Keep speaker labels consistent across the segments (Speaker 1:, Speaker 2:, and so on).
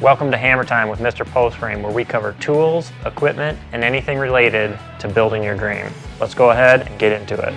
Speaker 1: Welcome to Hammer Time with Mr. Postframe, where we cover tools, equipment, and anything related to building your dream. Let's go ahead and get into it.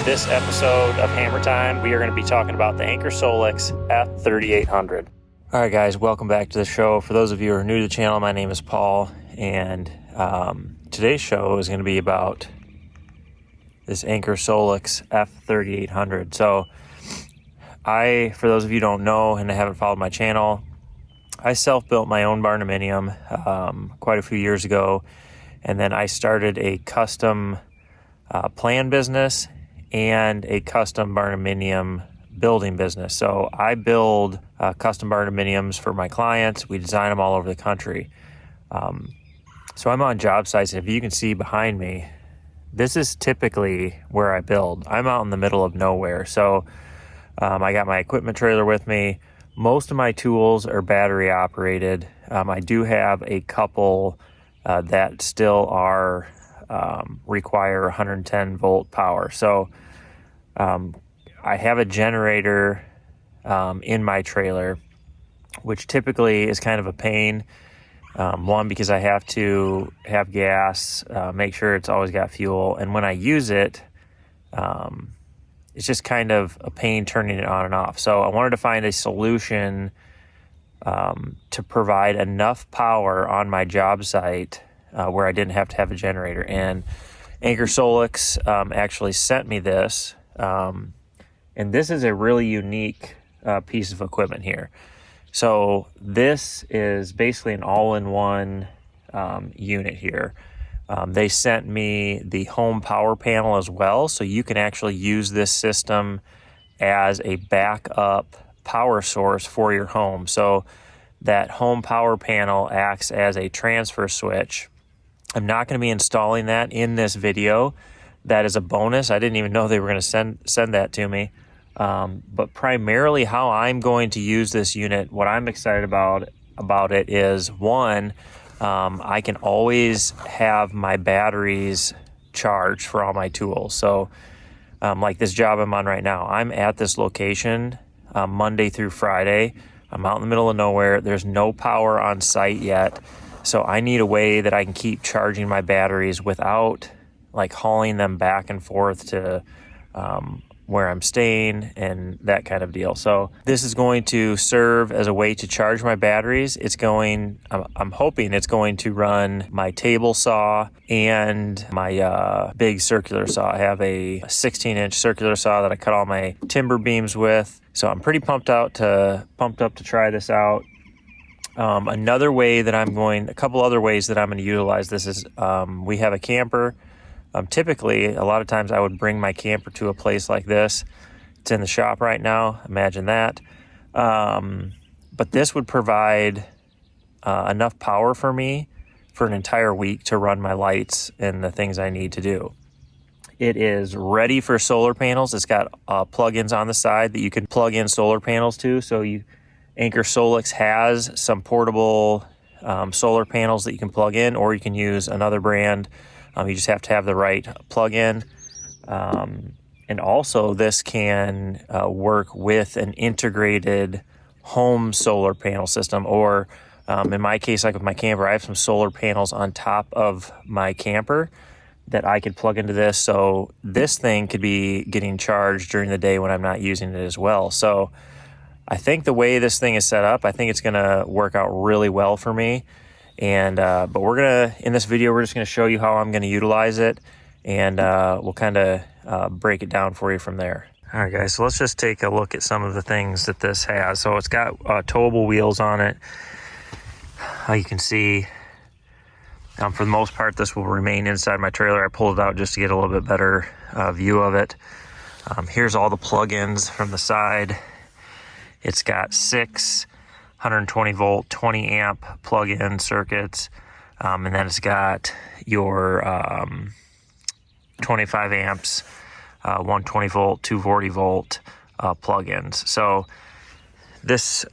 Speaker 1: This episode of Hammer Time, we are going to be talking about the Anker SOLIX F3800. All right, guys, welcome back to the show. For those of you who are new to the channel, my name is Paul, and today's show is going to be about this Anker SOLIX F3800. So for those of you who don't know and haven't followed my channel, I self-built my own Barndominium quite a few years ago, and then I started a custom plan business and a custom Barndominium building business. So I build custom Barndominiums for my clients. We design them all over the country. So I'm on job sites, and if you can see behind me, this is typically where I build. I'm out in the middle of nowhere. So I got my equipment trailer with me. Most of my tools are battery operated. I do have a couple that still require 110 volt power. So I have a generator in my trailer, which typically is kind of a pain. One, because I have to have gas, make sure it's always got fuel. And when I use it, it's just kind of a pain turning it on and off. So I wanted to find a solution to provide enough power on my job site where I didn't have to have a generator. And Anker SOLIX actually sent me this. And this is a really unique piece of equipment here. So this is basically an all-in-one unit here. They sent me the home power panel as well, so you can actually use this system as a backup power source for your home. So that home power panel acts as a transfer switch. I'm not going to be installing that in this video. That is a bonus. I didn't even know they were going to send that to me. But primarily how I'm going to use this unit, what I'm excited about it is, one, I can always have my batteries charged for all my tools. So like this job I'm on right now, I'm at this location Monday through Friday. I'm out in the middle of nowhere. There's no power on site yet. So I need a way that I can keep charging my batteries without like hauling them back and forth to where I'm staying and that kind of deal. So this is going to serve as a way to charge my batteries. I'm hoping it's going to run my table saw and my big circular saw. I have a 16-inch circular saw that I cut all my timber beams with. So I'm pretty pumped up to try this out. A couple other ways that I'm going to utilize this is we have a camper. Typically, a lot of times I would bring my camper to a place like this. It's in the shop right now. Imagine that. But this would provide enough power for me for an entire week to run my lights and the things I need to do. It is ready for solar panels. It's got plug-ins on the side that you can plug in solar panels to. So Anker SOLIX has some portable solar panels that you can plug in, or you can use another brand. You just have to have the right plug-in. And also this can work with an integrated home solar panel system, or in my case, like with my camper, I have some solar panels on top of my camper that I could plug into this. So this thing could be getting charged during the day when I'm not using it as well. So I think the way this thing is set up, I think it's gonna work out really well for me. And but in this video, we're just gonna show you how I'm gonna utilize it, and we'll kind of break it down for you from there. All right, guys, so let's just take a look at some of the things that this has. So it's got towable wheels on it. You can see, for the most part, this will remain inside my trailer. I pulled it out just to get a little bit better view of it. Here's all the plugins from the side. It's got 6 120 volt, 20 amp plug-in circuits. And then it's got your 25 amps, 120 volt, 240 volt plug-ins. So this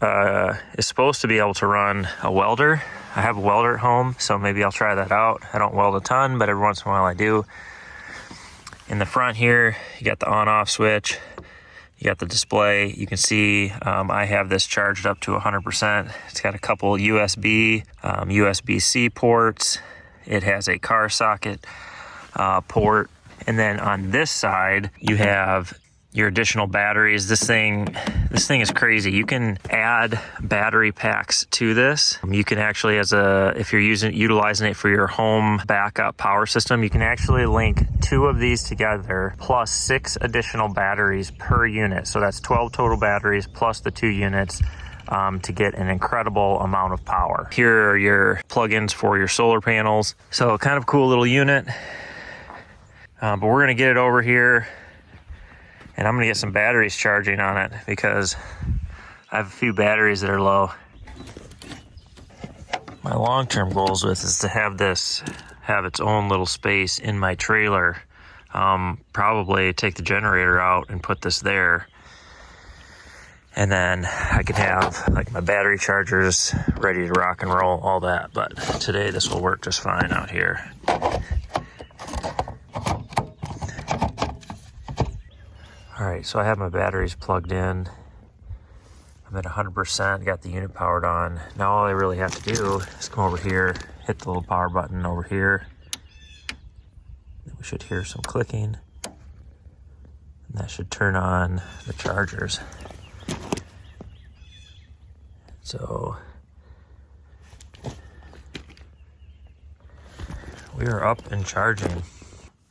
Speaker 1: is supposed to be able to run a welder. I have a welder at home, so maybe I'll try that out. I don't weld a ton, but every once in a while I do. In the front here, you got the on-off switch. You got the display. You can see I have this charged up to 100%. It's got a couple USB, USB-C ports. It has a car socket port. And then on this side, you have your additional batteries. This thing is crazy. You can add battery packs to this. You can actually, if you're utilizing it for your home backup power system, you can actually link 2 of these together plus 6 additional batteries per unit. So that's 12 total batteries plus the 2 units to get an incredible amount of power. Here are your plugins for your solar panels. So kind of cool little unit. But we're gonna get it over here, and I'm gonna get some batteries charging on it because I have a few batteries that are low. My long-term goals with is to have this have its own little space in my trailer. Probably take the generator out and put this there. And then I can have like my battery chargers ready to rock and roll, all that. But today this will work just fine out here. All right, so I have my batteries plugged in. I'm at 100%, got the unit powered on. Now all I really have to do is come over here, hit the little power button over here. Then we should hear some clicking. And that should turn on the chargers. So we are up and charging.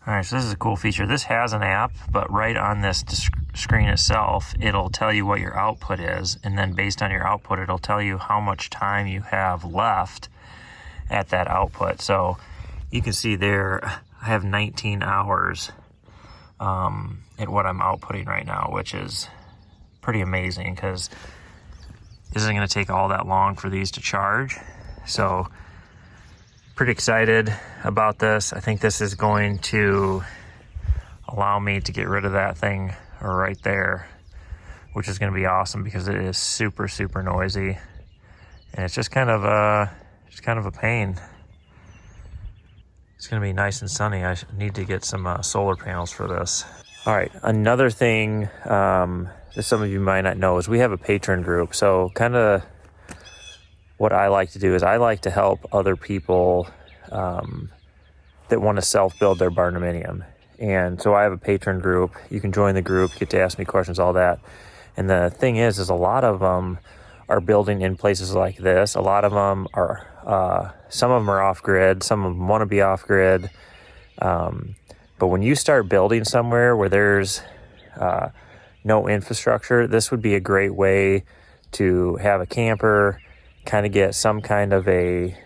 Speaker 1: All right, so this is a cool feature. This has an app, but right on this screen itself, it'll tell you what your output is. And then based on your output, it'll tell you how much time you have left at that output. So you can see there, I have 19 hours at what I'm outputting right now, which is pretty amazing because it isn't going to take all that long for these to charge. So pretty excited about this. I think this is going to allow me to get rid of that thing right there, which is going to be awesome because it is super, super noisy. And it's just kind of a pain. It's going to be nice and sunny. I need to get some solar panels for this. All right, another thing that some of you might not know is we have a Patron group. So kind of what I like to do is I like to help other people that want to self-build their Barndominium. And so I have a Patron group. You can join the group, get to ask me questions, all that. And the thing is a lot of them are building in places like this. A lot of them are, some of them are off-grid, some of them want to be off-grid. But when you start building somewhere where there's no infrastructure, this would be a great way to have a camper, kind of get some kind of a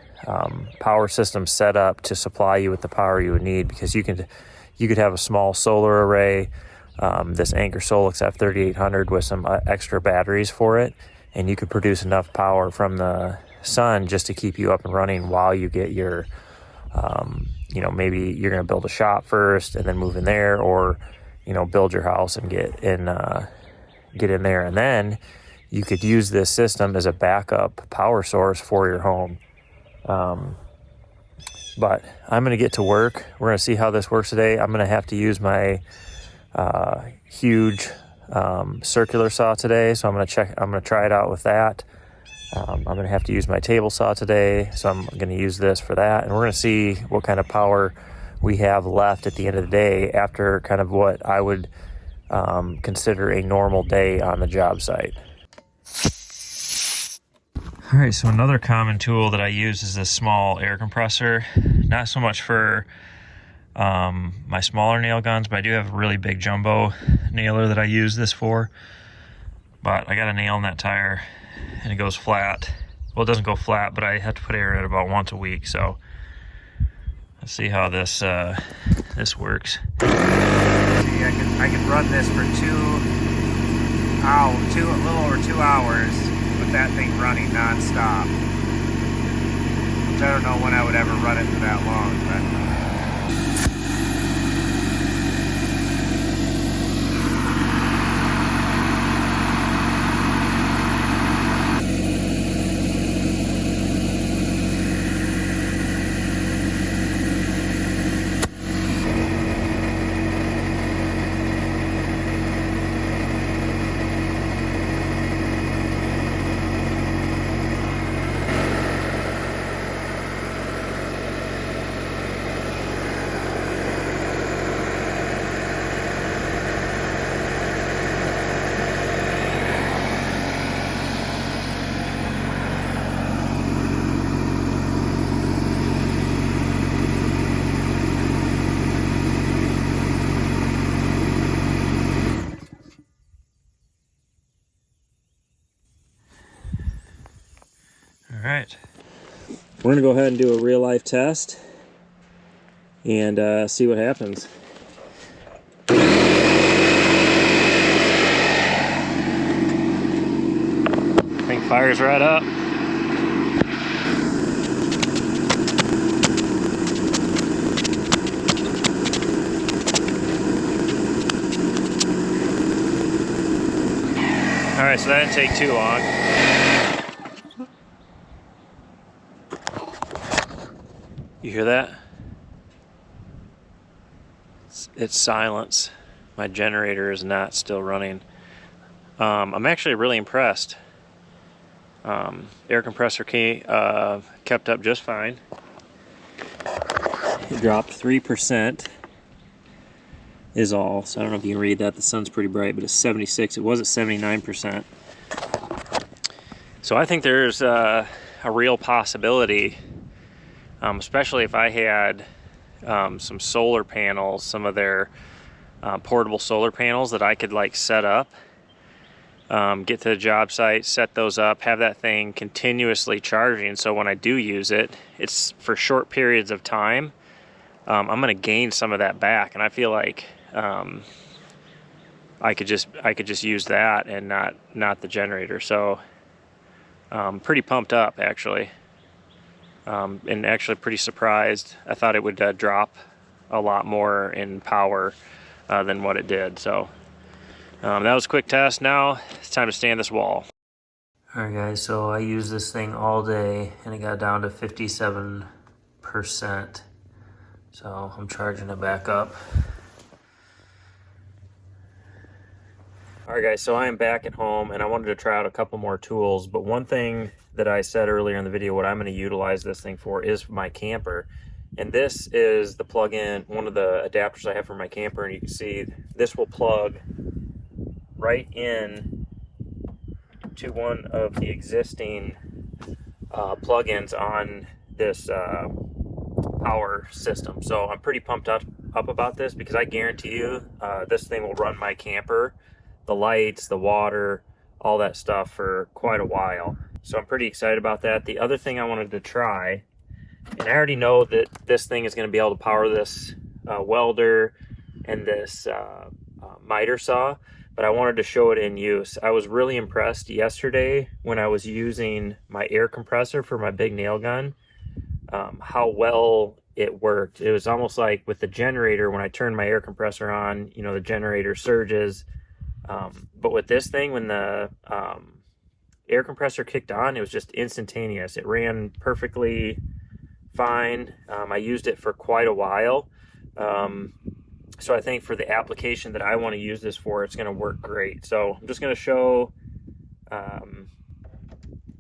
Speaker 1: power system set up to supply you with the power you would need, because you could have a small solar array, this Anker SOLIX F3800 with some extra batteries for it, and you could produce enough power from the sun just to keep you up and running while you get your maybe you're going to build a shop first and then move in there, or build your house and get in there, and then you could use this system as a backup power source for your home. But I'm going to get to work. We're going to see how this works today. I'm going to have to use my huge circular saw today, so I'm going to try it out with that. I'm going to have to use my table saw today, so I'm going to use this for that. And we're going to see what kind of power we have left at the end of the day after kind of what I would consider a normal day on the job site. All right, so another common tool that I use is this small air compressor. Not so much for my smaller nail guns, but I do have a really big jumbo nailer that I use this for. But I got a nail in that tire and it goes flat. Well, it doesn't go flat, but I have to put air in it about once a week. So let's see how this works. See, I could run this for a little over 2 hours with that thing running non-stop. Which I don't know when I would ever run it for that long, but right. We're going to go ahead and do a real life test and see what happens. Thing fires right up. All right, so that didn't take too long. You hear that? It's silence. My generator is not still running. I'm actually really impressed. Air compressor kept up just fine. It dropped 3% is all. So I don't know if you can read that. The sun's pretty bright, but it's 76. It was at 79%. So I think there's a real possibility, especially if I had some solar panels, some of their portable solar panels that I could like set up, get to the job site, set those up, have that thing continuously charging. So when I do use it, it's for short periods of time. I'm going to gain some of that back, and I feel like I could just use that and not the generator. So pretty pumped up actually, and actually pretty surprised. I thought it would drop a lot more in power than what it did. So that was a quick test. Now it's time to stand this wall. All right, guys. So I used this thing all day, and it got down to 57%. So I'm charging it back up. All right, guys, so I am back at home, and I wanted to try out a couple more tools, but one thing that I said earlier in the video, what I'm going to utilize this thing for is my camper. And this is the plug-in, one of the adapters I have for my camper, and you can see this will plug right in to one of the existing plug-ins on this power system. So I'm pretty pumped up about this, because I guarantee you this thing will run my camper, the lights, the water, all that stuff for quite a while. So I'm pretty excited about that. The other thing I wanted to try, and I already know that this thing is going to be able to power this welder and this miter saw, but I wanted to show it in use. I was really impressed yesterday when I was using my air compressor for my big nail gun, how well it worked. It was almost like with the generator, when I turned my air compressor on, you know, the generator surges. But with this thing, when the air compressor kicked on, it was just instantaneous. It ran perfectly fine. I used it for quite a while. So I think for the application that I want to use this for, it's going to work great. So I'm just going to show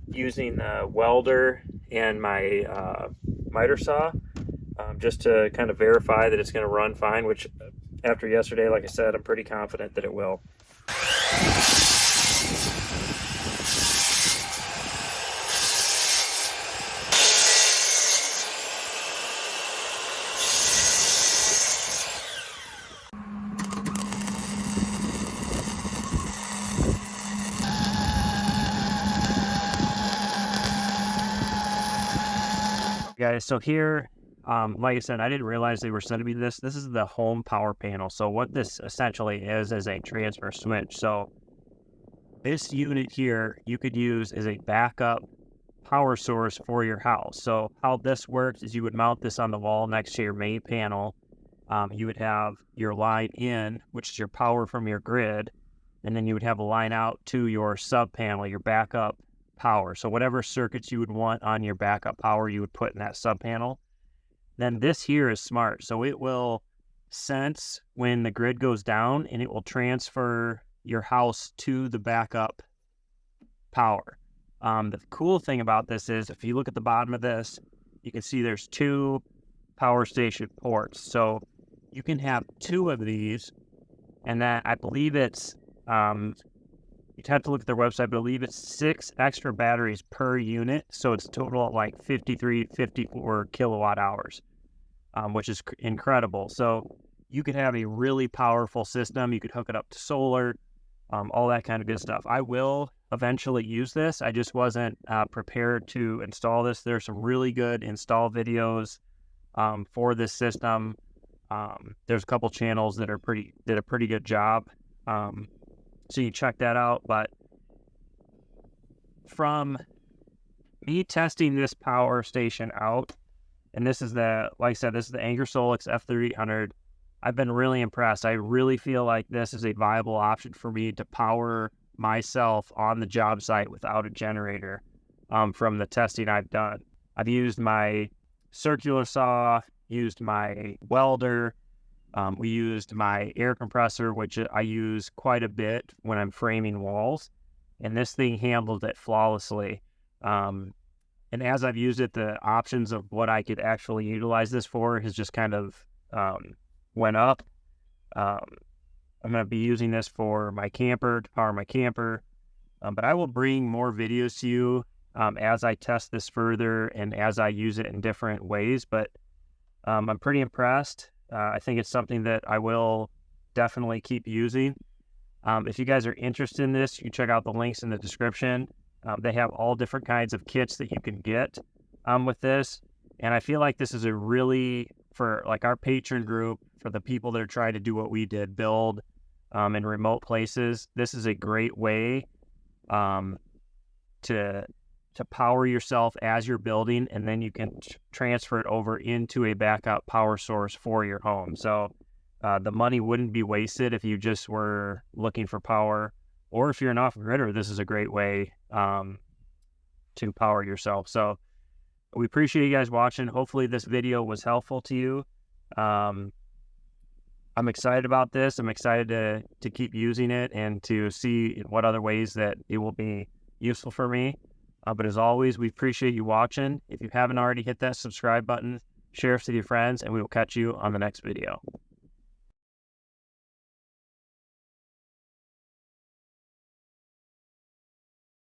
Speaker 1: using the welder and my miter saw, just to kind of verify that it's going to run fine, which after yesterday, like I said, I'm pretty confident that it will. Guys, so here, like I said, I didn't realize they were sending me this. This is the home power panel. So what this essentially is a transfer switch. So this unit here you could use as a backup power source for your house. So how this works is you would mount this on the wall next to your main panel. You would have your line in, which is your power from your grid, and then you would have a line out to your sub panel, your backup power. So whatever circuits you would want on your backup power, you would put in that sub panel. Then this here is smart. So it will sense when the grid goes down, and it will transfer your house to the backup power. The cool thing about this is, if you look at the bottom of this, you can see there's 2 power station ports. So you can have 2 of these, and that, I believe it's, you'd have to look at their website, but I believe it's 6 extra batteries per unit. So it's total like 54 kilowatt hours, which is incredible. So you could have a really powerful system. You could hook it up to solar, all that kind of good stuff. I will
Speaker 2: eventually use this. I just wasn't prepared to install this. There's some really good install videos for this system. There's a couple channels that did a pretty good job. So you check that out. But from me testing this power station out, and this is like I said, this is the Anker SOLIX F3800. I've been really impressed. I really feel like this is a viable option for me to power myself on the job site without a generator from the testing I've done. I've used my circular saw, used my welder, we used my air compressor, which I use quite a bit when I'm framing walls, and this thing handled it flawlessly. And as I've used it, the options of what I could actually utilize this for has just kind of went up. I'm going to be using this for my camper, to power my camper, but I will bring more videos to you as I test this further and as I use it in different ways. But I'm pretty impressed. I think it's something that I will definitely keep using. If you guys are interested in this, you can check out the links in the description. They have all different kinds of kits that you can get with this. And I feel like this is a really, for like our Patron group, for the people that are trying to do what we did, build in remote places, this is a great way to power yourself as you're building, and then you can transfer it over into a backup power source for your home. So the money wouldn't be wasted if you just were looking for power, or if you're an off-gridder, this is a great way to power yourself. So we appreciate you guys watching. Hopefully this video was helpful to you. I'm excited about this. I'm excited to keep using it and to see what other ways that it will be useful for me. But as always, we appreciate you watching. If you haven't already, hit that subscribe button, share us with your friends, and we will catch you on the next video.